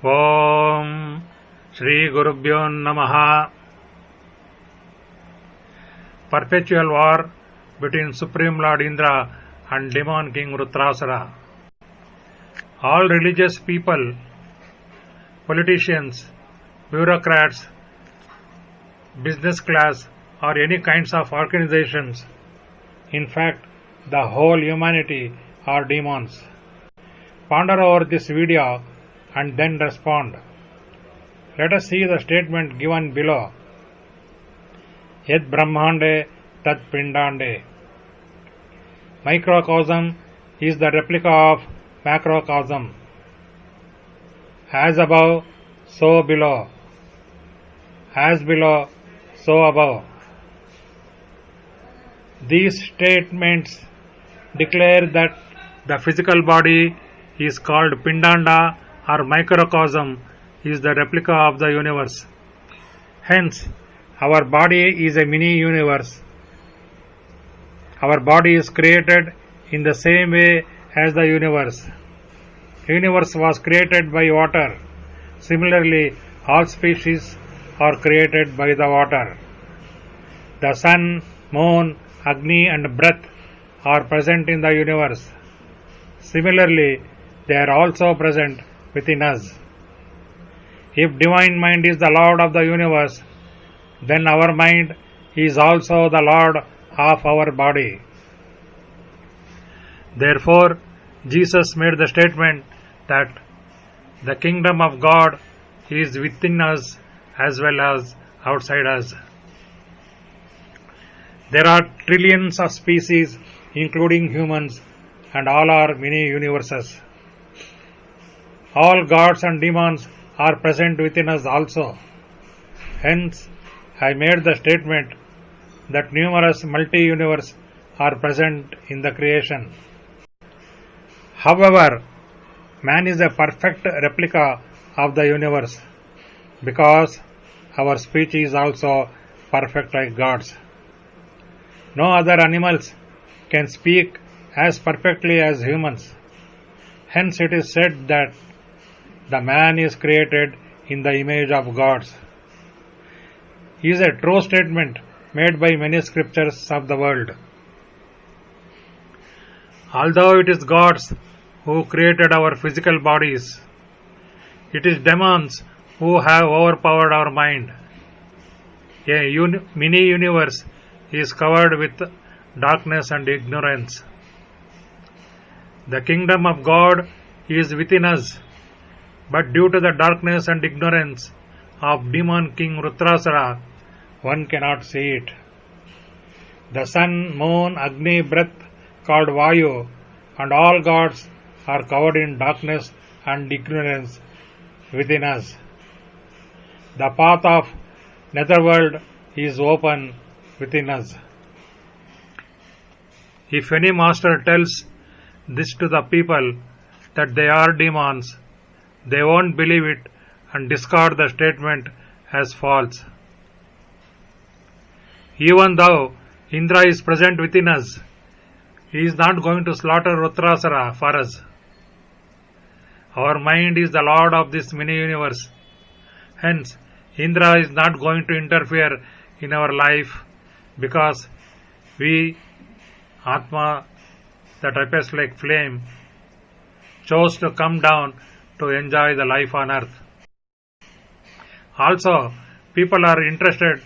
Om Shri Gurubhyo Namaha. Perpetual war between Supreme Lord Indra and Demon King Writrasura. All religious people, politicians, bureaucrats, business class, or any kinds of organizations, in fact, the whole humanity are demons. Ponder over this video and then respond. Let us see the statement given below. Yad Brahmande Tat Pindande. Microcosm is the replica of macrocosm. As above, so below. As below, so above. These statements declare that the physical body is called Pindanda or microcosm is the replica of the universe. Hence, our body is a mini universe. Our body is created in the same way as the universe. Universe was created by water. Similarly, all species are created by the water. The sun, moon, Agni and breath are present in the universe. Similarly, they are also present within us. If Divine Mind is the Lord of the universe, then our mind is also the Lord of our body. Therefore, Jesus made the statement that the kingdom of God is within us as well as outside us. There are trillions of species, including humans, and all are mini universes. All gods and demons are present within us also. Hence, I made the statement that numerous multi-universes are present in the creation. However, man is a perfect replica of the universe because our speech is also perfect like God's. No other animals can speak as perfectly as humans. Hence it is said that the man is created in the image of gods. It is a true statement made by many scriptures of the world. Although it is gods who created our physical bodies, it is demons who have overpowered our mind. A mini universe is covered with darkness and ignorance. The kingdom of God is within us, but due to the darkness and ignorance of Demon King Writrasura, one cannot see it. The sun, moon, Agni, breath called Vayu, and all gods are covered in darkness and ignorance within us. The path of netherworld is open within us. If any master tells this to the people that they are demons, they won't believe it and discard the statement as false. Even though Indra is present within us, he is not going to slaughter Writrasura for us. Our mind is the Lord of this mini universe. Hence, Indra is not going to interfere in our life because we, Atma, the types like flame, chose to come down to enjoy the life on earth. Also, people are interested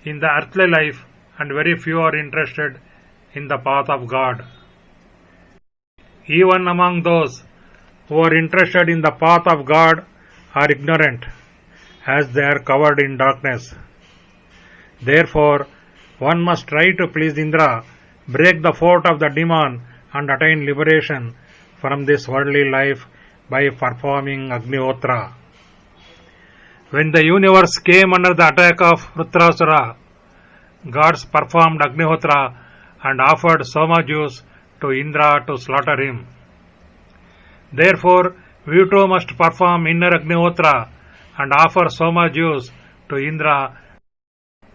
in the earthly life and very few are interested in the path of God. Even among those who are interested in the path of God are ignorant, as they are covered in darkness. Therefore, one must try to please Indra, break the fort of the demon, and attain liberation from this worldly life by performing Agnihotra. When the universe came under the attack of Writrasura, gods performed Agnihotra and offered Soma juice to Indra to slaughter him. Therefore, we too must perform inner Agnihotra and offer Soma juice to Indra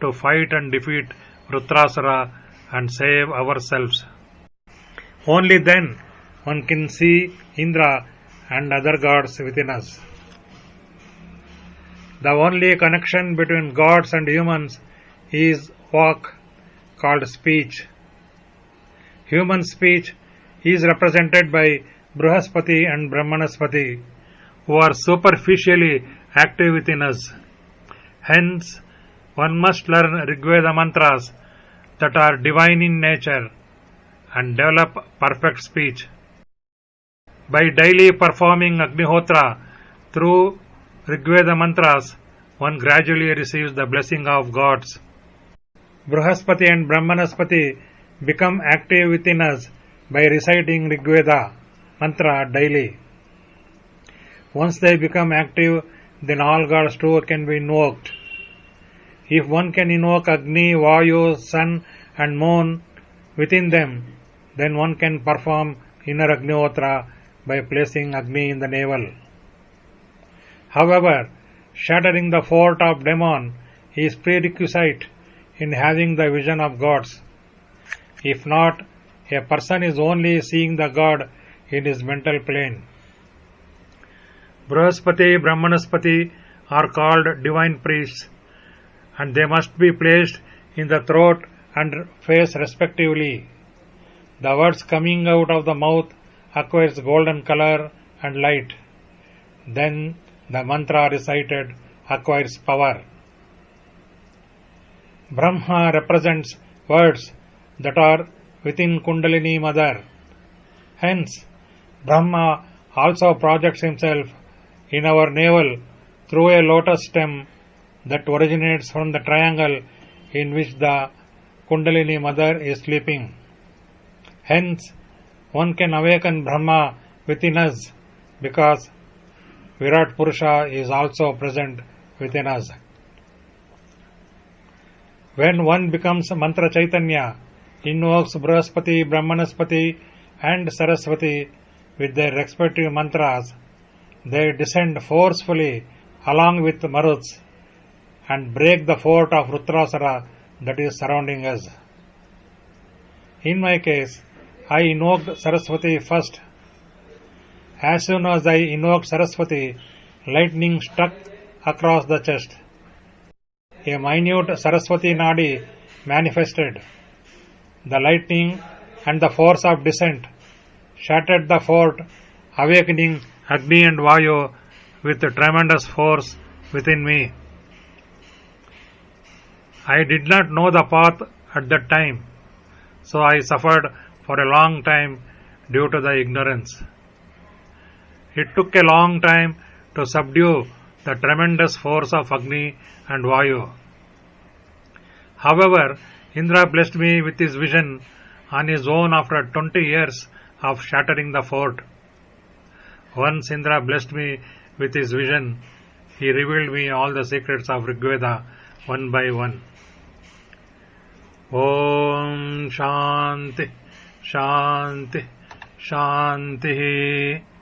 to fight and defeat Writrasura and save ourselves. Only then one can see Indra and other gods within us. The only connection between gods and humans is vak, called speech. Human speech is represented by Brihaspati and Brahmanaspati, who are superficially active within us. Hence, one must learn Rigveda mantras that are divine in nature and develop perfect speech. By daily performing Agnihotra through Rigveda mantras, one gradually receives the blessing of gods. Brihaspati and Brahmanaspati become active within us by reciting Rigveda mantra daily. Once they become active, then all gods too can be invoked. If one can invoke Agni, Vayu, Sun and Moon within them, then one can perform inner Agnihotra by placing Agni in the navel. However, shattering the fort of demon is prerequisite in having the vision of gods. If not, a person is only seeing the god in his mental plane. Brihaspati, Brahmanaspati are called divine priests, and they must be placed in the throat and face respectively. The words coming out of the mouth acquires golden color and light. Then the mantra recited acquires power. Brahma represents words that are within Kundalini Mother. Hence, Brahma also projects himself in our navel through a lotus stem that originates from the triangle in which the Kundalini Mother is sleeping. Hence, one can awaken Brahma within us because Virat Purusha is also present within us. When one becomes Mantra Chaitanya, invokes Brihaspati, Brahmanaspati and Saraswati with their respective mantras, they descend forcefully along with Maruts and break the fort of Rudrasura that is surrounding us. In my case, I invoked Saraswati first. As soon as I invoked Saraswati, lightning struck across the chest. A minute Saraswati Nadi manifested. The lightning and the force of descent shattered the fort, awakening Agni and Vayu with a tremendous force within me. I did not know the path at that time, so I suffered for a long time due to the ignorance. It took a long time to subdue the tremendous force of Agni and Vayu. However, Indra blessed me with his vision on his own after 20 years of shattering the fort. Once Indra blessed me with his vision, he revealed me all the secrets of Rigveda one by one. Om Shanti Shanti Shanti.